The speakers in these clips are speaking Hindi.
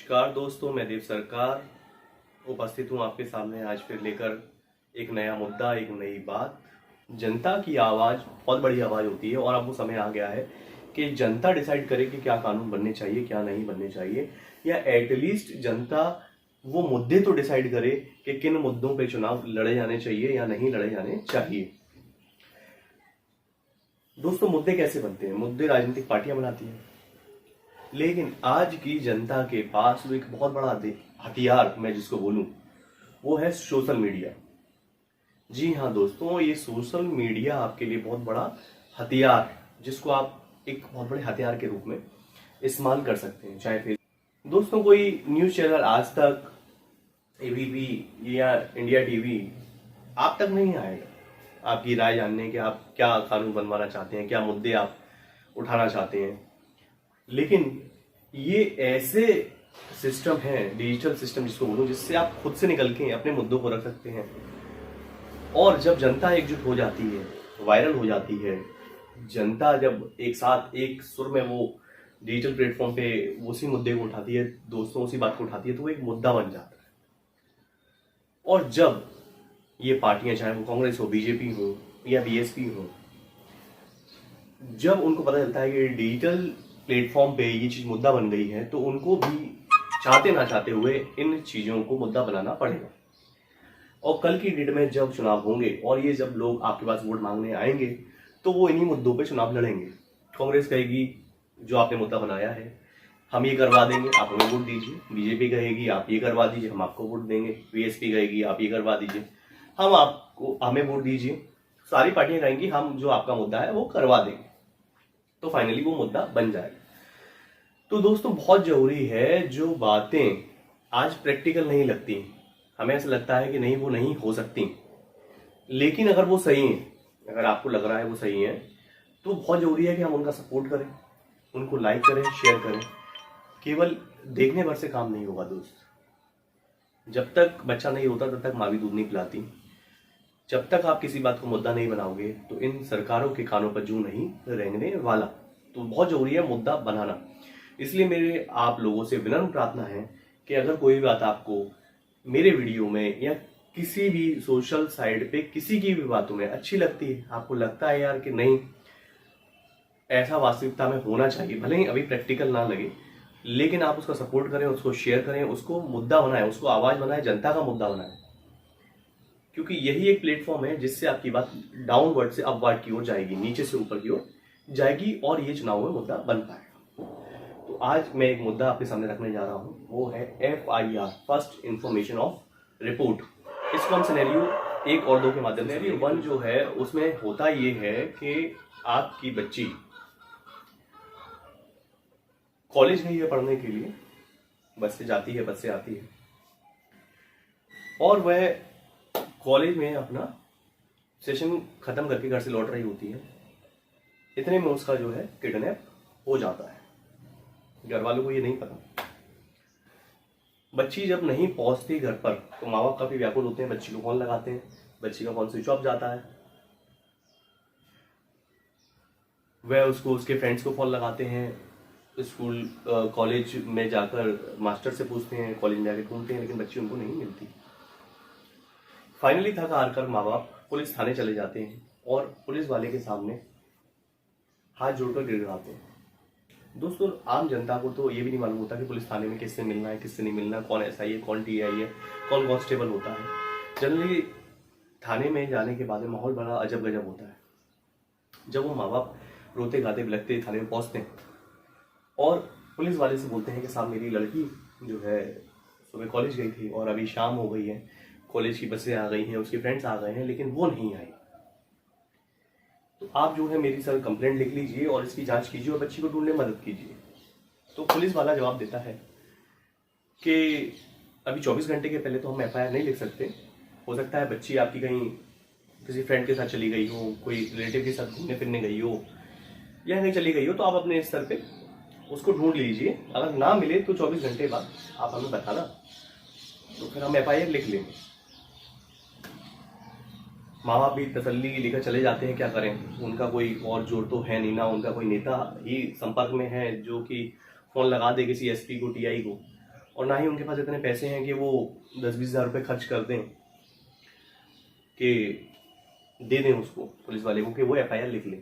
नमस्कार दोस्तों, मैं देव सरकार उपस्थित हूँ आपके सामने आज फिर लेकर एक नया मुद्दा, एक नई बात। जनता की आवाज़ बहुत बड़ी आवाज़ होती है और अब वो समय आ गया है कि जनता डिसाइड करे कि क्या कानून बनने चाहिए, क्या नहीं बनने चाहिए, या एटलीस्ट जनता वो मुद्दे तो डिसाइड करे कि किन मुद्दों पे चुनाव लड़े जाने चाहिए या नहीं लड़े जाने चाहिए। दोस्तों, मुद्दे कैसे बनते हैं? मुद्दे राजनीतिक पार्टियां बनाती हैं, लेकिन आज की जनता के पास वो एक बहुत बड़ा हथियार, मैं जिसको बोलूं, वो है सोशल मीडिया। जी हाँ दोस्तों, ये सोशल मीडिया आपके लिए बहुत बड़ा हथियार, जिसको आप एक बहुत बड़े हथियार के रूप में इस्तेमाल कर सकते हैं। चाहे फिर दोस्तों कोई न्यूज़ चैनल, आज तक, एबीपी या इंडिया टीवी आप तक नहीं आएगा आपकी राय जानने कि आप क्या कानून बनवाना चाहते हैं, क्या मुद्दे आप उठाना चाहते हैं। लेकिन ये ऐसे सिस्टम है, डिजिटल सिस्टम जिसको बोलूं, जिससे आप खुद से निकल के अपने मुद्दों को रख सकते हैं। और जब जनता एकजुट हो जाती है, वायरल हो जाती है, जनता जब एक साथ एक सुर में वो डिजिटल प्लेटफॉर्म पे उसी मुद्दे को उठाती है, दोस्तों उसी बात को उठाती है, तो वो एक मुद्दा बन जाता है। और जब ये पार्टियां, चाहे वो कांग्रेस हो, बीजेपी हो या बीएसपी हो, जब उनको पता चलता है कि डिजिटल प्लेटफॉर्म पे ये चीज मुद्दा बन गई है, तो उनको भी चाहते ना चाहते हुए इन चीजों को मुद्दा बनाना पड़ेगा। और कल की डेट में जब चुनाव होंगे और ये जब लोग आपके पास वोट मांगने आएंगे, तो वो इन्हीं मुद्दों पे चुनाव लड़ेंगे। कांग्रेस कहेगी जो आपने मुद्दा बनाया है हम ये करवा देंगे, आप हमें वोट दीजिए। बीजेपी कहेगी आप ये करवा दीजिए, हम आपको वोट देंगे। बीएसपी कहेगी आप ये करवा दीजिए, हमें वोट दीजिए। सारी पार्टियां कहेंगी हम जो आपका मुद्दा है वो करवा देंगे, तो फाइनली वो मुद्दा बन जाएगा। तो दोस्तों, बहुत जरूरी है, जो बातें आज प्रैक्टिकल नहीं लगती, हमें ऐसा लगता है कि नहीं वो नहीं हो सकती, लेकिन अगर वो सही है, अगर आपको लग रहा है वो सही है, तो बहुत जरूरी है कि हम उनका सपोर्ट करें, उनको लाइक करें, शेयर करें। केवल देखने भर से काम नहीं होगा दोस्त। जब तक बच्चा नहीं होता तब तक माँ भी दूध नहीं पिलाती। जब तक आप किसी बात को मुद्दा नहीं बनाओगे तो इन सरकारों के कानों पर जू नहीं रेंगने वाला। तो बहुत जरूरी है मुद्दा बनाना। इसलिए मेरे आप लोगों से विनम्र प्रार्थना है कि अगर कोई भी बात आपको मेरे वीडियो में या किसी भी सोशल साइट पे किसी की भी बातों में अच्छी लगती है, आपको लगता है यार कि नहीं ऐसा वास्तविकता में होना चाहिए, भले ही अभी प्रैक्टिकल ना लगे, लेकिन आप उसका सपोर्ट करें, उसको शेयर करें, उसको मुद्दा बनाएं, उसको आवाज बनाएं, जनता का मुद्दा बनाएं। क्योंकि यही एक प्लेटफॉर्म है जिससे आपकी बात डाउनवर्ड से अपवर्ड की ओर जाएगी, नीचे से ऊपर की ओर जाएगी और ये चुनाव में मुद्दा बन पाएगा। तो आज मैं एक मुद्दा आपके सामने रखने जा रहा हूं, वो है FIR, first information of report. इसको हम सिनेरियो 1 और 2 के माध्यम से, सिनेरियो 1 जो है उसमें होता ये है कि आपकी बच्ची कॉलेज गई है पढ़ने के लिए, बस से जाती है, बस से आती है, और वह कॉलेज में अपना सेशन खत्म करके घर से लौट रही होती है। इतने में उसका जो है किडनैप हो जाता है। घर वालों को ये नहीं पता। बच्ची जब नहीं पहुंचती घर पर तो माँ बाप काफी व्याकुल होते हैं, बच्ची को फोन लगाते हैं, बच्ची का फोन स्विच ऑफ जाता है। वह उसको उसके फ्रेंड्स को फोन लगाते हैं, स्कूल कॉलेज में जाकर मास्टर से पूछते हैं, कॉलेज में जाकर ढूंढते हैं, लेकिन बच्ची उनको नहीं मिलती। फाइनली थक हार कर माँ बाप पुलिस थाने चले जाते हैं और पुलिस वाले के सामने हाथ जोड़कर गिड़गिड़ाते हैं। दोस्तों, आम जनता को तो ये भी नहीं मालूम होता कि पुलिस थाने में किससे मिलना है, किससे नहीं मिलना, कौन SI है, कौन TI है, कौन कांस्टेबल होता है। जनरली थाने में जाने के बाद में माहौल बड़ा अजब गजब होता है। जब वो माँ बाप रोते गाते बिलखते थाने में पहुंचते हैं और पुलिस वाले से बोलते हैं कि साहब मेरी लड़की जो है सुबह कॉलेज गई थी और अभी शाम हो गई है, कॉलेज की बसें आ गई हैं, उसके फ्रेंड्स आ गए हैं, लेकिन वो नहीं आई, तो आप जो है मेरी सर कंप्लेंट लिख लीजिए और इसकी जांच कीजिए और बच्ची को ढूंढने में मदद कीजिए। तो पुलिस वाला जवाब देता है कि अभी 24 घंटे के पहले तो हम FIR नहीं लिख सकते, हो सकता है बच्ची आपकी कहीं किसी फ्रेंड के साथ चली गई हो, कोई रिलेटिव के साथ घूमने फिरने गई हो या कहीं चली गई हो, तो आप अपने स्तर पे उसको ढूंढ लीजिए। अगर ना मिले तो 24 घंटे बाद आप हमें बताना, तो फिर हम FIR लिख लेंगे। माँ बाप भी तसल्ली लेकर चले जाते हैं, क्या करें, उनका कोई और जोर तो है नहीं ना, उनका कोई नेता ही संपर्क में है जो कि फोन लगा दे किसी SP को, TI को, और ना ही उनके पास इतने पैसे हैं कि वो 10-20 हज़ार रुपये खर्च कर दें कि दे दें उसको पुलिस वाले को कि वो FIR लिख ले।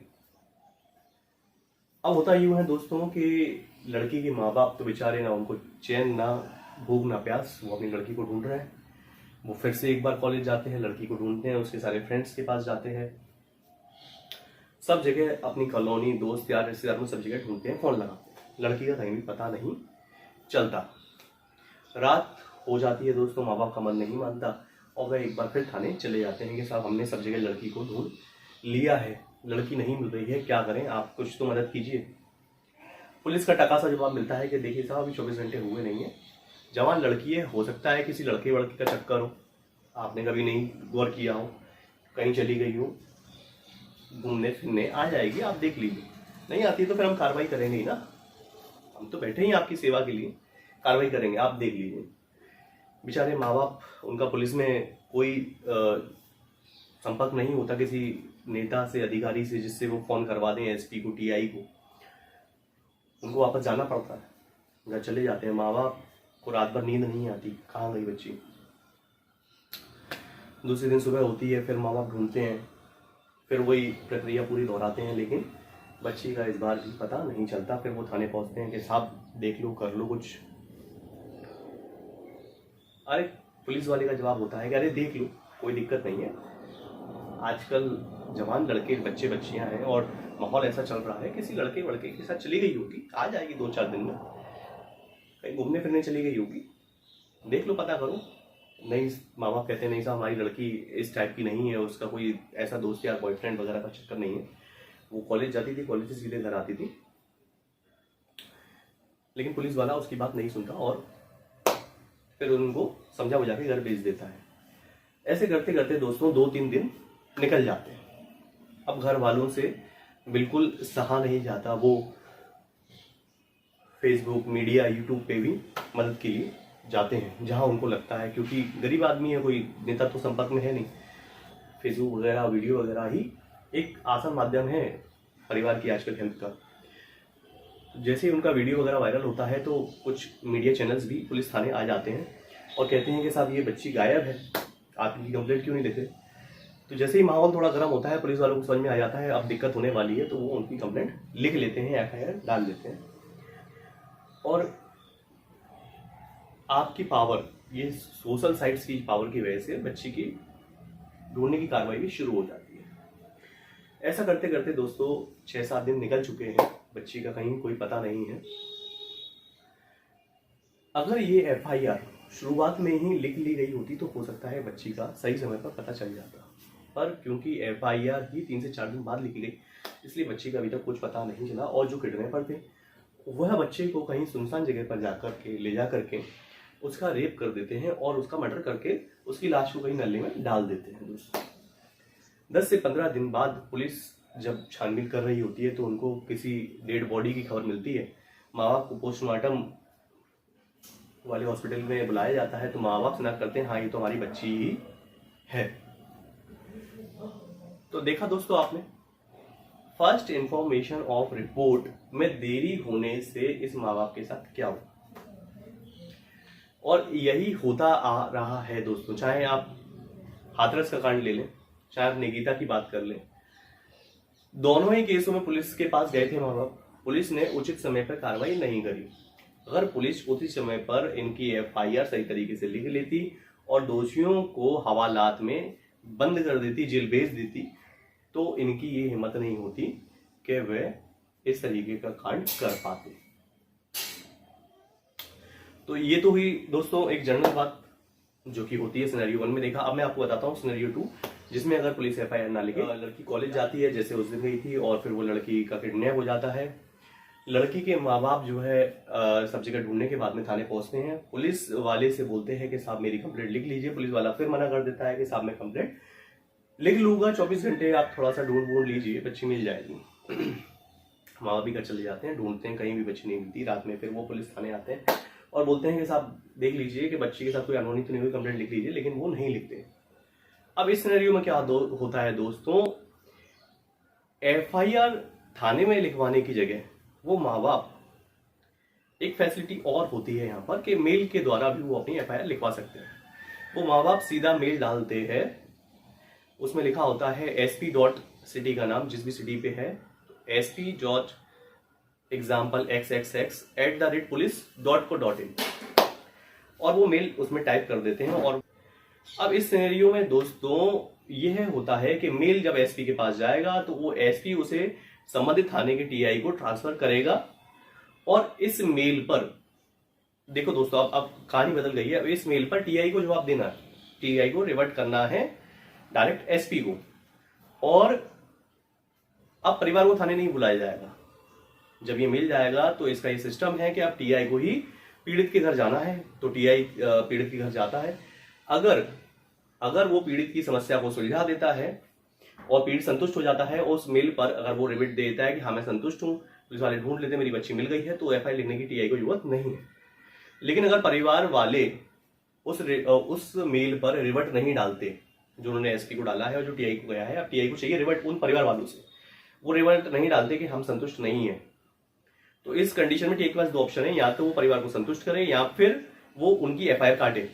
अब होता यूँ है दोस्तों कि लड़की के माँ बाप तो बेचारे, ना उनको चैन, ना भूख, ना प्यास, वो अपनी लड़की को ढूंढ रहे हैं। वो फिर से एक बार कॉलेज जाते हैं, लड़की को ढूंढते हैं, उसके सारे फ्रेंड्स के पास जाते हैं, सब जगह अपनी कॉलोनी, दोस्त यार, रिश्तेदार में सब जगह ढूंढते हैं, फोन लगाते हैं, लड़की का कहीं भी पता नहीं चलता। रात हो जाती है दोस्तों, माँ बाप का मन नहीं मानता और वह एक बार फिर थाने चले जाते हैं कि साहब हमने सब जगह लड़की को ढूंढ लिया है, लड़की नहीं मिल रही है, क्या करें, आप कुछ तो मदद कीजिए। पुलिस का टका सा जवाब मिलता है कि देखिए साहब अभी 24 घंटे हुए नहीं है, जवान लड़की है, हो सकता है किसी लड़के वड़के का चक्कर हो, आपने कभी नहीं गौर किया हो, कहीं चली गई हो घूमने फिरने, आ जाएगी, आप देख लीजिए, नहीं आती तो फिर हम कार्रवाई करेंगे ही ना, हम तो बैठे ही आपकी सेवा के लिए, कार्रवाई करेंगे, आप देख लीजिए। बेचारे माँ बाप, उनका पुलिस में कोई संपर्क नहीं होता किसी नेता से, अधिकारी से, जिससे वो फोन करवा दें SP को, TI को, उनको वापस जाना पड़ता है, घर चले जाते हैं। माँ बाप को रात भर नींद नहीं आती, कहाँ गई बच्ची। दूसरे दिन सुबह होती है, फिर माँ बाप ढूंढते हैं, फिर वही प्रक्रिया पूरी दोहराते हैं, लेकिन बच्ची का इस बार भी पता नहीं चलता। फिर वो थाने पहुंचते हैं कि साहब देख लो, कर लो कुछ। अरे पुलिस वाले का जवाब होता है कि अरे देख लो, कोई दिक्कत नहीं है, आजकल जवान लड़के बच्चे बच्चियां हैं और माहौल ऐसा चल रहा है, किसी लड़के वड़के के साथ चली गई होगी, आ जाएगी 2-4 दिन में, कहीं घूमने फिरने चली गई होगी, देख लो, पता करो। नहीं, माँ बाप कहते हैं नहीं साहब हमारी लड़की इस टाइप की नहीं है, उसका कोई ऐसा दोस्त या बॉयफ्रेंड वगैरह का चक्कर नहीं है, वो कॉलेज जाती थी, कॉलेज से सीधे घर आती थी। लेकिन पुलिस वाला उसकी बात नहीं सुनता और फिर उनको समझा बुझा के घर भेज देता है। ऐसे करते करते दोस्तों 2-3 दिन निकल जाते हैं। अब घर वालों से बिल्कुल सहा नहीं जाता, वो फेसबुक, मीडिया, यूट्यूब पे भी मदद के लिए जाते हैं जहां उनको लगता है, क्योंकि गरीब आदमी है, कोई नेता तो संपर्क में है नहीं, फेसबुक वगैरह, वीडियो वगैरह ही एक आसान माध्यम है परिवार की आजकल हेल्प का। जैसे ही उनका वीडियो वगैरह वायरल होता है तो कुछ मीडिया चैनल्स भी पुलिस थाने आ जाते हैं और कहते हैं कि साहब ये बच्ची गायब है, आप इनकी कंप्लेंट क्यों नहीं लेते। तो जैसे ही माहौल थोड़ा गर्म होता है, पुलिस वालों को समझ में आ जाता है अब दिक्कत होने वाली है, तो वो उनकी कंप्लेंट लिख लेते हैं, FIR डाल देते हैं। और आपकी पावर, ये सोशल साइट्स की पावर की वजह से बच्ची की ढूंढने की कार्रवाई भी शुरू हो जाती है। ऐसा करते करते दोस्तों 6-7 दिन निकल चुके हैं, बच्ची का कहीं कोई पता नहीं है। अगर ये FIR शुरुआत में ही लिख ली गई होती तो हो सकता है बच्ची का सही समय पर पता चल जाता, पर क्योंकि FIR ही 3 से 4 दिन बाद लिखी गई, इसलिए बच्ची का अभी तक कुछ पता नहीं चला। और जो किडनैपर थे वह बच्चे को कहीं सुनसान जगह पर जाकर के ले जा करके उसका रेप कर देते हैं और उसका मर्डर करके उसकी लाश को कहीं नली में डाल देते हैं। दोस्तों 10 से 15 दिन बाद पुलिस जब छानबीन कर रही होती है तो उनको किसी डेड बॉडी की खबर मिलती है। माँ बाप को पोस्टमार्टम वाले हॉस्पिटल में बुलाया जाता है तो माँ बाप शनाख्त करते हैं, हाँ ये तो हमारी बच्ची ही है। तो देखा दोस्तों आपने, फर्स्ट इंफॉर्मेशन ऑफ रिपोर्ट में देरी होने से इस माँ बाप के साथ क्या हुआ, और यही होता आ रहा है दोस्तों। चाहे आप हाथरस का कांड ले लें, चाहे आप निकिता की बात कर लें, दोनों ही केसों में पुलिस के पास गए थे माँ बाप, पुलिस ने उचित समय पर कार्रवाई नहीं करी। अगर पुलिस उचित समय पर इनकी FIR सही तरीके से लिख लेती और दोषियों को हवालात में बंद कर देती, जेल भेज देती, तो इनकी ये हिम्मत नहीं होती कि वे इस तरीके का कांड कर पाते। तो ये तो हुई दोस्तों एक जनरल बात जो कि होती है सिनेरियो 1 में देखा। अब मैं आपको बताता हूँ सिनेरियो 2, जिसमें अगर पुलिस FIR ना लिखे, लड़की कॉलेज जाती है जैसे उस दिन गई थी और फिर वो लड़की का किडनैप हो जाता है। लड़की के माँ बाप जो है सब जगह ढूंढने के बाद में थाने पहुंचते हैं, पुलिस वाले से बोलते हैं कि साहब मेरी कंप्लेंट लिख लीजिए। पुलिस वाला फिर मना कर देता है कि साहब मैं कंप्लेंट लिख लूंगा, 24 घंटे आप थोड़ा सा ढूंढ लीजिए, बच्ची मिल जाएगी। माँ बाप भी घर चले जाते हैं, ढूंढते हैं, कहीं भी बच्ची नहीं मिलती। रात में फिर वो पुलिस थाने आते हैं और बोलते हैं कि साहब देख लीजिए कि बच्ची के साथ कोई अनहोनी तो नहीं हुई, कंप्लेंट लिख लीजिए, लेकिन वो नहीं लिखते। अब इस सिनेरियो में क्या होता है दोस्तों, FIR थाने में लिखवाने की जगह वो माँ बाप एक फैसिलिटी और होती है यहाँ पर कि मेल के द्वारा भी वो अपनी एफआईआर लिखवा सकते हैं। वो माँ बाप सीधा मेल डालते हैं, उसमें लिखा होता है एसपी डॉट सिटी का नाम जिस भी सिटी पे है, एसपी डॉट एग्जाम्पल xxx@police.co.in, और वो मेल उसमें टाइप कर देते हैं। और अब इस सिनेरियो में दोस्तों यह होता है कि मेल जब एसपी के पास जाएगा तो वो एसपी उसे संबंधित थाने के टीआई को ट्रांसफर करेगा, और इस मेल पर देखो दोस्तों अब कहानी बदल गई है। अब इस मेल पर टीआई को जवाब देना है, टीआई को रिवर्ट करना है डायरेक्ट एसपी को, और अब परिवार को थाने नहीं बुलाया जाएगा। जब ये मिल जाएगा तो इसका ये सिस्टम है कि अब टीआई को ही पीड़ित के घर जाना है, तो टीआई पीड़ित के घर जाता है। अगर वो पीड़ित की समस्या को सुलझा देता है और पीड़ित संतुष्ट हो जाता है, उस मेल पर अगर वो रिमिट दे देता है कि हाँ मैं संतुष्ट हूँ, पुलिस वाले ढूंढ लेते मेरी बच्ची मिल गई है, तो एफआईआर लिखने की टीआई को जरूरत नहीं है। लेकिन अगर परिवार वाले उस मेल पर रिवर्ट नहीं डालते जो उन्होंने एसपी को डाला है और जो टीआई को गया है, अब टीआई को चाहिए रिवर्ट उन परिवार वालों से, वो रिवर्ट नहीं डालते कि हम संतुष्ट नहीं है, तो इस कंडीशन में टीआई के पास दो ऑप्शन है, या तो वो परिवार को संतुष्ट करे या फिर वो उनकी एफआईआर काटे।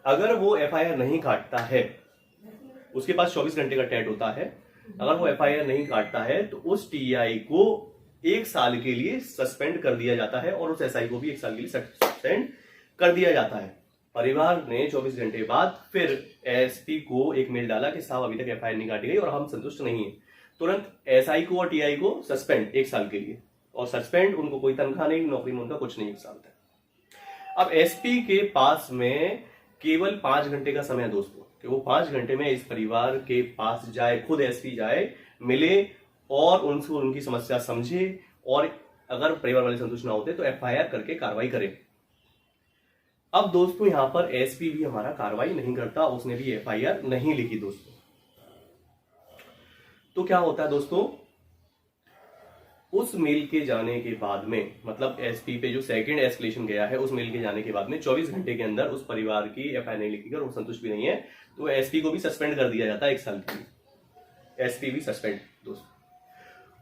अगर वो एफआईआर नहीं काटता है, उसके पास 24 घंटे का टैट होता है, अगर वो एफआईआर नहीं काटता है तो उस टीआई को 1 साल के लिए सस्पेंड कर दिया जाता है और उस एसआई को भी 1 साल के लिए सस्पेंड कर दिया जाता है। परिवार ने 24 घंटे बाद फिर एसपी को एक मेल डाला कि साहब अभी तक एफआईआर नहीं काटी गई और हम संतुष्ट नहीं है, तुरंत एसआई को और टीआई को सस्पेंड 1 साल के लिए, और सस्पेंड उनको कोई तनख्वाह नहीं, नौकरी में उनका कुछ नहीं 1 साल तक। अब एसपी के पास में केवल 5 घंटे का समय है दोस्तों, कि वो 5 घंटे में इस परिवार के पास जाए, खुद एसपी जाए, मिले और उनसे उनकी समस्या समझे, और अगर परिवार वाले संतुष्ट ना होते तो एफआईआर करके कार्रवाई करे। अब दोस्तों यहां पर एसपी भी हमारा कार्रवाई नहीं करता, उसने भी एफआईआर नहीं लिखी दोस्तों। तो क्या होता है दोस्तों, उस मेल के जाने के बाद में, मतलब एसपी पे जो सेकंड एस्केलेशन गया है, उस मेल के जाने के बाद में 24 घंटे के अंदर उस परिवार की एफआईआर नहीं लिखी और वो संतुष्ट भी नहीं है, तो एसपी को भी सस्पेंड कर दिया जाता है 1 साल के लिए। एसपी भी सस्पेंड दोस्तों।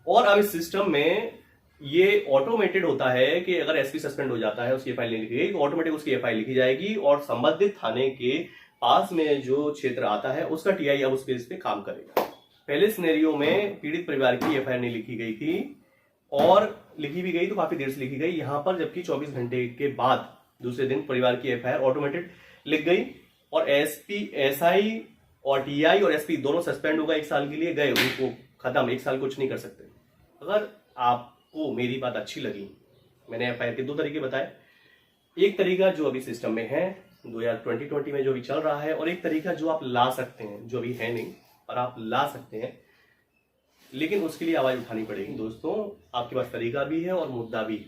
और अब इस सिस्टम में ये ऑटोमेटेड होता है कि अगर एसपी सस्पेंड हो जाता है, उसकी एफआईआर नहीं लिखी गई, तो ऑटोमेटिक उसकी एफआईआर लिखी जाएगी और संबंधित थाने के पास में जो क्षेत्र आता है उसका टीआई अब उस बेस पे काम करेगा। पहले सिनेरियो में पीड़ित परिवार की एफआईआर नहीं लिखी गई थी, और लिखी भी गई तो काफी देर से लिखी गई। यहां पर जबकि 24 घंटे के बाद दूसरे दिन परिवार की एफआईआर ऑटोमेटेड लिख गई, और एसपी, एसआई और टीआई और एसपी दोनों सस्पेंड हो गए, 1 साल के लिए गए, उनको खत्म, 1 साल कुछ नहीं कर सकते। अगर आपको मेरी बात अच्छी लगी, मैंने एफआईआर के 2 तरीके बताए, एक तरीका जो अभी सिस्टम में है 2020 में जो भी चल रहा है, और एक तरीका जो आप ला सकते हैं, जो अभी है नहीं और आप ला सकते हैं, लेकिन उसके लिए आवाज उठानी पड़ेगी दोस्तों। आपके पास तरीका भी है और मुद्दा भी।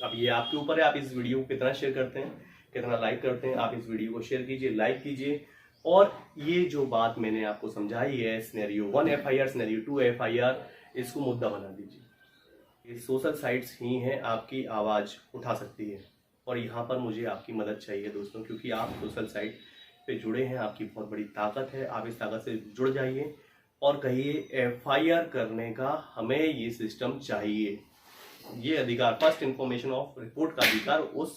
अब ये आपके ऊपर है, आप इस वीडियो को कितना शेयर करते हैं, कितना लाइक करते हैं। आप इस वीडियो को शेयर कीजिए, लाइक कीजिए, और ये जो बात मैंने आपको समझाई है, सिनेरियो 1 एफआईआर, सिनेरियो 2 एफआईआर, इसको मुद्दा बना दीजिए। ये सोशल साइट्स ही हैं, आपकी आवाज उठा सकती है, और यहाँ पर मुझे आपकी मदद चाहिए दोस्तों, क्योंकि आप सोशल साइट पे जुड़े हैं, आपकी बहुत बड़ी ताकत है। आप इस ताकत से जुड़ जाइए और कहिए एफआईआर करने का हमें ये सिस्टम चाहिए। ये अधिकार, फर्स्ट इंफॉर्मेशन ऑफ रिपोर्ट का अधिकार उस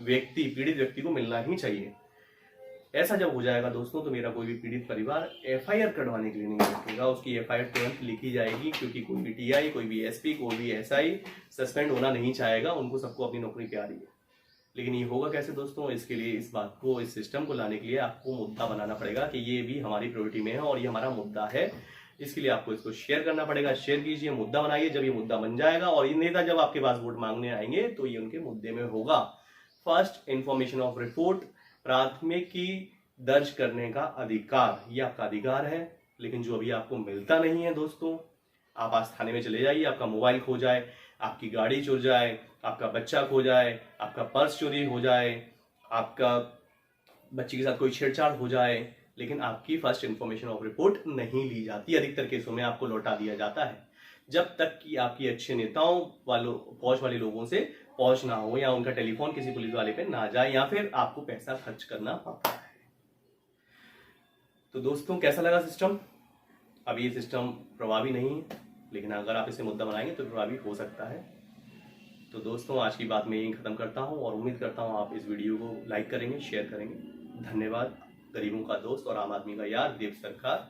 व्यक्ति, पीड़ित व्यक्ति को मिलना ही चाहिए। ऐसा जब हो जाएगा दोस्तों, तो मेरा कोई भी पीड़ित परिवार एफआईआर करवाने के लिए नहीं बैठेगा, उसकी एफआईआर तुरंत लिखी जाएगी, क्योंकि कोई भी टीआई, कोई भी एसपी, कोई भी एसआई सस्पेंड होना नहीं चाहेगा, उनको सबको अपनी नौकरी प्यारी है। लेकिन ये होगा कैसे दोस्तों, इसके लिए, इस बात को, इस सिस्टम को लाने के लिए आपको मुद्दा बनाना पड़ेगा कि ये भी हमारी प्रायोरिटी में है और ये हमारा मुद्दा है। इसके लिए आपको इसको शेयर करना पड़ेगा। शेयर कीजिए, मुद्दा बनाइए। जब ये मुद्दा बन जाएगा और ये नेता जब आपके पास वोट मांगने आएंगे तो ये उनके मुद्दे में होगा। फर्स्ट इंफॉर्मेशन ऑफ रिपोर्ट, प्राथमिकी दर्ज करने का अधिकार, ये आपका अधिकार है, लेकिन जो अभी आपको मिलता नहीं है दोस्तों। आप आज थाने में चले जाइए, आपका मोबाइल खो जाए, आपकी गाड़ी चुर जाए, आपका बच्चा खो जाए, आपका पर्स चोरी हो जाए, आपका बच्चे के साथ कोई छेड़छाड़ हो जाए, लेकिन आपकी फर्स्ट इंफॉर्मेशन ऑफ रिपोर्ट नहीं ली जाती। अधिकतर केसों में आपको लौटा दिया जाता है, जब तक कि आपकी अच्छे नेताओं वालों, पहुंच वाले लोगों से पहुंच ना हो, या उनका टेलीफोन किसी पुलिस वाले पे ना जाए, या फिर आपको पैसा खर्च करना पड़ता है। तो दोस्तों कैसा लगा सिस्टम? अब ये सिस्टम प्रभावी नहीं है, लेकिन अगर आप इसे मुद्दा बनाएंगे तो प्रभावी हो सकता है। तो दोस्तों आज की बात मैं यहीं ख़त्म करता हूँ और उम्मीद करता हूँ आप इस वीडियो को लाइक करेंगे, शेयर करेंगे। धन्यवाद। गरीबों का दोस्त और आम आदमी का यार देव सरकार।